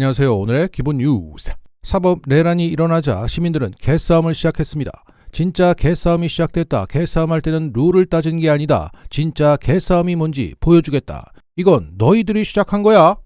안녕하세요. 오늘의 기본 뉴스. 사법 내란이 일어나자 시민들은 개싸움을 시작했습니다. 진짜 개싸움이 시작됐다. 개싸움할 때는 룰을 따지는 게 아니다. 진짜 개싸움이 뭔지 보여주겠다. 이건 너희들이 시작한 거야.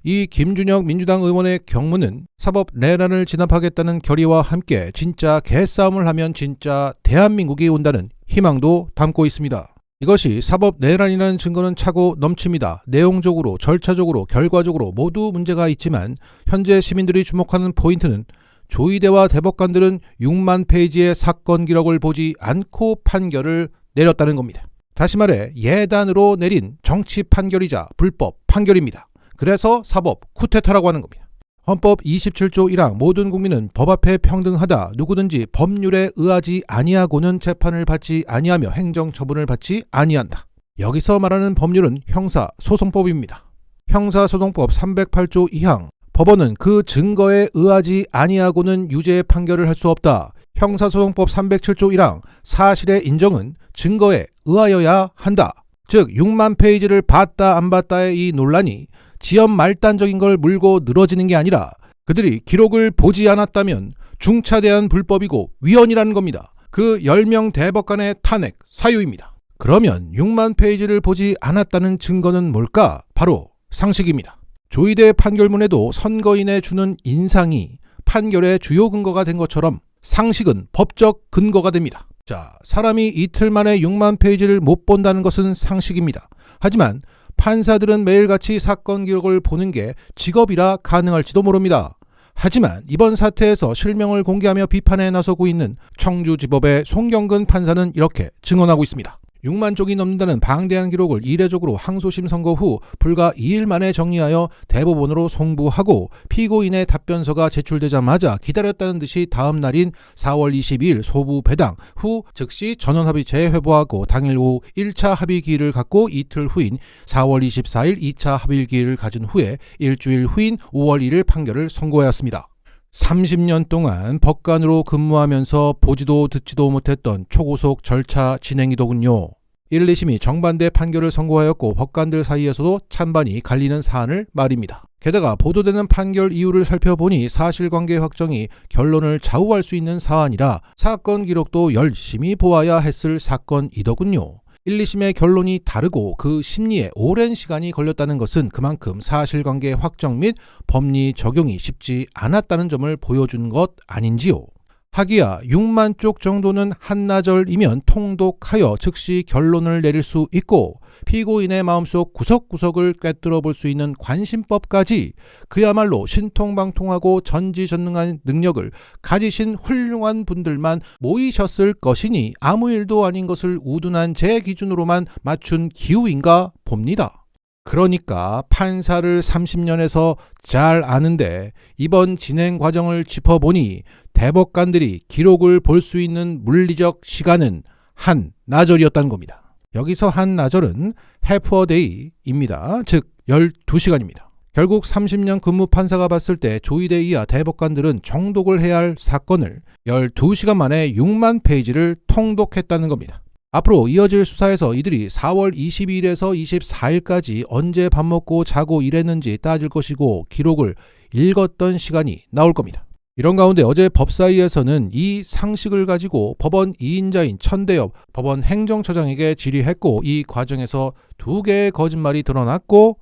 이 김준혁 민주당 의원의 경무는 사법 내란을 진압하겠다는 결의와 함께 진짜 개싸움을 하면 진짜 대한민국이 온다는 희망도 담고 있습니다. 이것이 사법 내란이라는 증거는 차고 넘칩니다. 내용적으로, 절차적으로, 결과적으로 모두 문제가 있지만 현재 시민들이 주목하는 포인트는 조희대와 대법관들은 6만 페이지의 사건 기록을 보지 않고 판결을 내렸다는 겁니다. 다시 말해 예단으로 내린 정치 판결이자 불법 판결입니다. 그래서 사법 쿠데타라고 하는 겁니다. 헌법 27조 1항 모든 국민은 법 앞에 평등하다. 누구든지 법률에 의하지 아니하고는 재판을 받지 아니하며 행정처분을 받지 아니한다. 여기서 말하는 법률은 형사소송법입니다. 형사소송법 308조 2항 법원은 그 증거에 의하지 아니하고는 유죄 판결을 할 수 없다. 형사소송법 307조 1항 사실의 인정은 증거에 의하여야 한다. 즉 6만 페이지를 봤다 안 봤다의 이 논란이 지연 말단적인 걸 물고 늘어지는 게 아니라 그들이 기록을 보지 않았다면 중차대한 불법이고 위헌이라는 겁니다. 그 10명 대법관의 탄핵 사유입니다. 그러면 6만 페이지를 보지 않았다는 증거는 뭘까? 바로 상식입니다. 조희대 판결문에도 선거인에 주는 인상이 판결의 주요 근거가 된 것처럼 상식은 법적 근거가 됩니다. 자, 사람이 이틀 만에 6만 페이지를 못 본다는 것은 상식입니다. 하지만 판사들은 매일같이 사건 기록을 보는 게 직업이라 가능할지도 모릅니다. 하지만 이번 사태에서 실명을 공개하며 비판에 나서고 있는 청주지법의 송경근 판사는 이렇게 증언하고 있습니다. 6만 쪽이 넘는다는 방대한 기록을 이례적으로 항소심 선고 후 불과 2일 만에 정리하여 대법원으로 송부하고 피고인의 답변서가 제출되자마자 기다렸다는 듯이 다음 날인 4월 22일 소부 배당 후 즉시 전원합의 재회부하고 당일 오후 1차 합의 기일을 갖고 이틀 후인 4월 24일 2차 합의 기일을 가진 후에 일주일 후인 5월 1일 판결을 선고하였습니다. 30년 동안 법관으로 근무하면서 보지도 듣지도 못했던 초고속 절차 진행이더군요. 1, 2심이 정반대 판결을 선고하였고 법관들 사이에서도 찬반이 갈리는 사안을 말입니다. 게다가 보도되는 판결 이유를 살펴보니 사실관계 확정이 결론을 좌우할 수 있는 사안이라 사건 기록도 열심히 보아야 했을 사건이더군요. 1, 2심의 결론이 다르고 그 심리에 오랜 시간이 걸렸다는 것은 그만큼 사실관계 확정 및 법리 적용이 쉽지 않았다는 점을 보여준 것 아닌지요. 하기야 6만 쪽 정도는 한나절이면 통독하여 즉시 결론을 내릴 수 있고 피고인의 마음속 구석구석을 꿰뚫어 볼 수 있는 관심법까지 그야말로 신통방통하고 전지전능한 능력을 가지신 훌륭한 분들만 모이셨을 것이니 아무 일도 아닌 것을 우둔한 제 기준으로만 맞춘 기우인가 봅니다. 그러니까 판사를 30년에서 잘 아는데 이번 진행 과정을 짚어보니 대법관들이 기록을 볼 수 있는 물리적 시간은 한나절이었다는 겁니다. 여기서 한나절은 half a day입니다. 즉 12시간입니다. 결국 30년 근무 판사가 봤을 때 조희대 이하 대법관들은 정독을 해야 할 사건을 12시간 만에 6만 페이지를 통독했다는 겁니다. 앞으로 이어질 수사에서 이들이 4월 22일에서 24일까지 언제 밥 먹고 자고 일했는지 따질 것이고 기록을 읽었던 시간이 나올 겁니다. 이런 가운데 어제 법사위에서는 이 상식을 가지고 법원 2인자인 천대엽 법원 행정처장에게 질의했고 이 과정에서 2개의 거짓말이 드러났고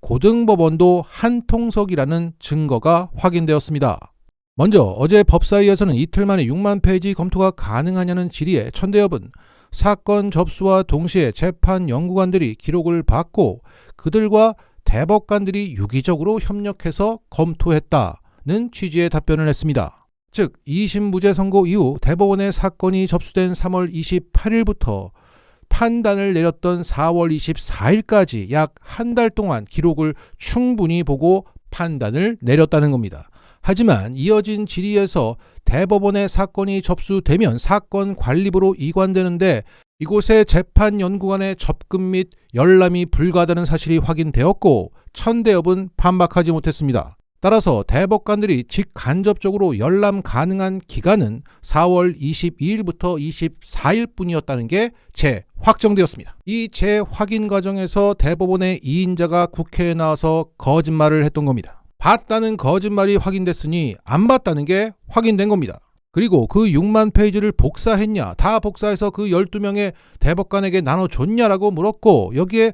고등법원도 한통속이라는 증거가 확인되었습니다. 먼저 어제 법사위에서는 이틀 만에 6만 페이지 검토가 가능하냐는 질의에 천대엽은 사건 접수와 동시에 재판 연구관들이 기록을 받고 그들과 대법관들이 유기적으로 협력해서 검토했다는 취지의 답변을 했습니다. 즉 2심 무죄 선고 이후 대법원에 사건이 접수된 3월 28일부터 판단을 내렸던 4월 24일까지 약 한 달 동안 기록을 충분히 보고 판단을 내렸다는 겁니다. 하지만 이어진 질의에서 대법원에 사건이 접수되면 사건 관리부로 이관되는데 이곳에 재판연구관의 접근 및 열람이 불가하다는 사실이 확인되었고 천대엽은 반박하지 못했습니다. 따라서 대법관들이 직간접적으로 열람 가능한 기간은 4월 22일부터 24일 뿐이었다는 게 재확정되었습니다. 이 재확인 과정에서 대법원의 2인자가 국회에 나와서 거짓말을 했던 겁니다. 봤다는 거짓말이 확인됐으니 안 봤다는 게 확인된 겁니다. 그리고 그 6만 페이지를 복사했냐, 다 복사해서 그 12명의 대법관에게 나눠줬냐라고 물었고, 여기에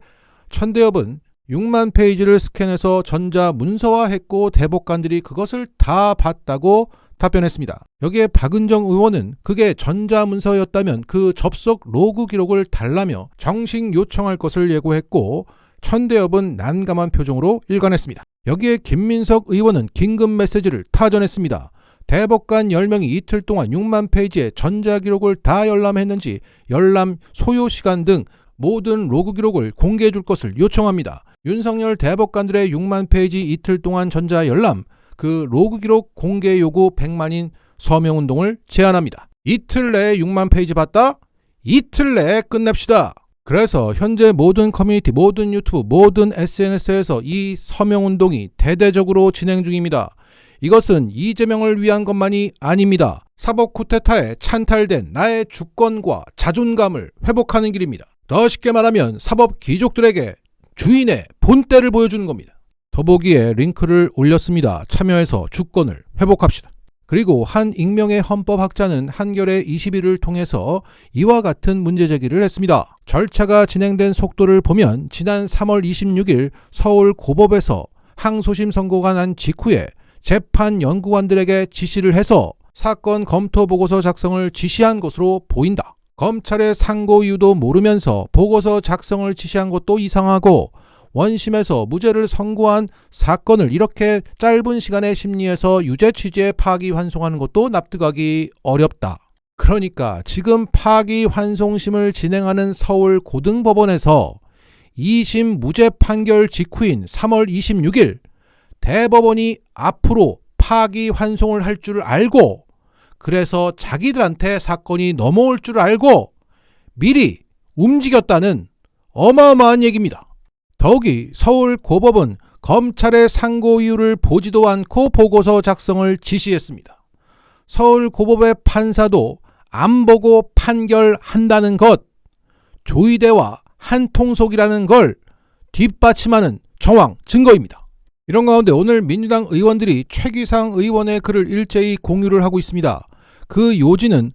천대엽은 6만 페이지를 스캔해서 전자문서화했고 대법관들이 그것을 다 봤다고 답변했습니다. 여기에 박은정 의원은 그게 전자문서였다면 그 접속 로그 기록을 달라며 정식 요청할 것을 예고했고, 천대엽은 난감한 표정으로 일관했습니다. 여기에 김민석 의원은 긴급 메시지를 타전했습니다. 대법관 10명이 이틀 동안 6만 페이지의 전자기록을 다 열람했는지 열람 소요 시간 등 모든 로그 기록을 공개해 줄 것을 요청합니다. 윤석열 대법관들의 6만 페이지 이틀 동안 전자 열람, 그 로그 기록 공개 요구 100만인 서명운동을 제안합니다. 이틀 내에 6만 페이지 봤다? 이틀 내에 끝냅시다. 그래서 현재 모든 커뮤니티, 모든 유튜브, 모든 SNS에서 이 서명운동이 대대적으로 진행 중입니다. 이것은 이재명을 위한 것만이 아닙니다. 사법 쿠데타에 찬탈된 나의 주권과 자존감을 회복하는 길입니다. 더 쉽게 말하면 사법 귀족들에게 주인의 본때를 보여주는 겁니다. 더보기에 링크를 올렸습니다. 참여해서 주권을 회복합시다. 그리고 한 익명의 헌법학자는 한겨레 21을 통해서 이와 같은 문제 제기를 했습니다. 절차가 진행된 속도를 보면 지난 3월 26일 서울 고법에서 항소심 선고가 난 직후에 재판 연구관들에게 지시를 해서 사건 검토 보고서 작성을 지시한 것으로 보인다. 검찰의 상고 이유도 모르면서 보고서 작성을 지시한 것도 이상하고, 원심에서 무죄를 선고한 사건을 이렇게 짧은 시간에 심리해서 유죄 취지에 파기환송하는 것도 납득하기 어렵다. 그러니까 지금 파기환송심을 진행하는 서울 고등법원에서 2심 무죄 판결 직후인 3월 26일 대법원이 앞으로 파기환송을 할 줄 알고, 그래서 자기들한테 사건이 넘어올 줄 알고 미리 움직였다는 어마어마한 얘기입니다. 더욱이 서울 고법은 검찰의 상고 이유를 보지도 않고 보고서 작성을 지시했습니다. 서울 고법의 판사도 안 보고 판결한다는 것, 조이대와 한통속이라는 걸 뒷받침하는 정황 증거입니다. 이런 가운데 오늘 민주당 의원들이 최기상 의원의 글을 일제히 공유를 하고 있습니다. 그 요지는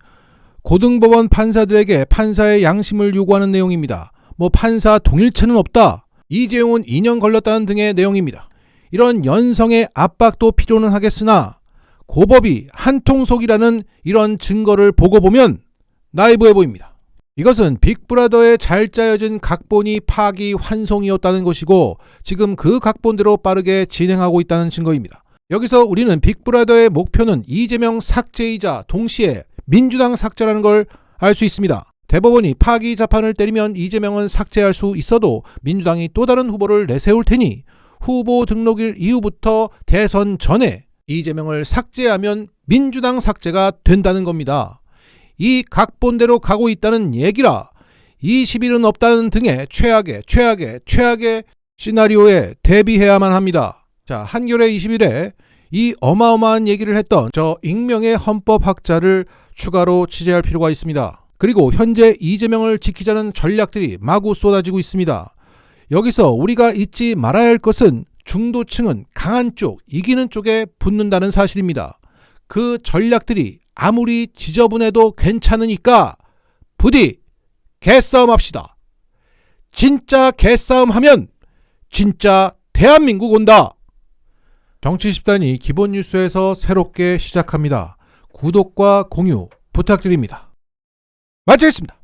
고등법원 판사들에게 판사의 양심을 요구하는 내용입니다. 판사 동일체는 없다. 이재용은 2년 걸렸다는 등의 내용입니다. 이런 연성의 압박도 필요는 하겠으나 고법이 한통속이라는 이런 증거를 보고 보면 나이브해 보입니다. 이것은 빅브라더의 잘 짜여진 각본이 파기환송이었다는 것이고, 지금 그 각본대로 빠르게 진행하고 있다는 증거입니다. 여기서 우리는 빅브라더의 목표는 이재명 삭제이자 동시에 민주당 삭제라는 걸 알 수 있습니다. 대법원이 파기 자판을 때리면 이재명은 삭제할 수 있어도 민주당이 또 다른 후보를 내세울 테니 후보 등록일 이후부터 대선 전에 이재명을 삭제하면 민주당 삭제가 된다는 겁니다. 이 각본대로 가고 있다는 얘기라 20일은 없다는 등의 최악의 시나리오에 대비해야만 합니다. 자, 한겨레 21에 이 어마어마한 얘기를 했던 저 익명의 헌법학자를 추가로 취재할 필요가 있습니다. 그리고 현재 이재명을 지키자는 전략들이 마구 쏟아지고 있습니다. 여기서 우리가 잊지 말아야 할 것은 중도층은 강한 쪽, 이기는 쪽에 붙는다는 사실입니다. 그 전략들이 아무리 지저분해도 괜찮으니까 부디 개싸움 합시다. 진짜 개싸움 하면 진짜 대한민국 온다. 정치 10단이 기본 뉴스에서 새롭게 시작합니다. 구독과 공유 부탁드립니다. 마치겠습니다.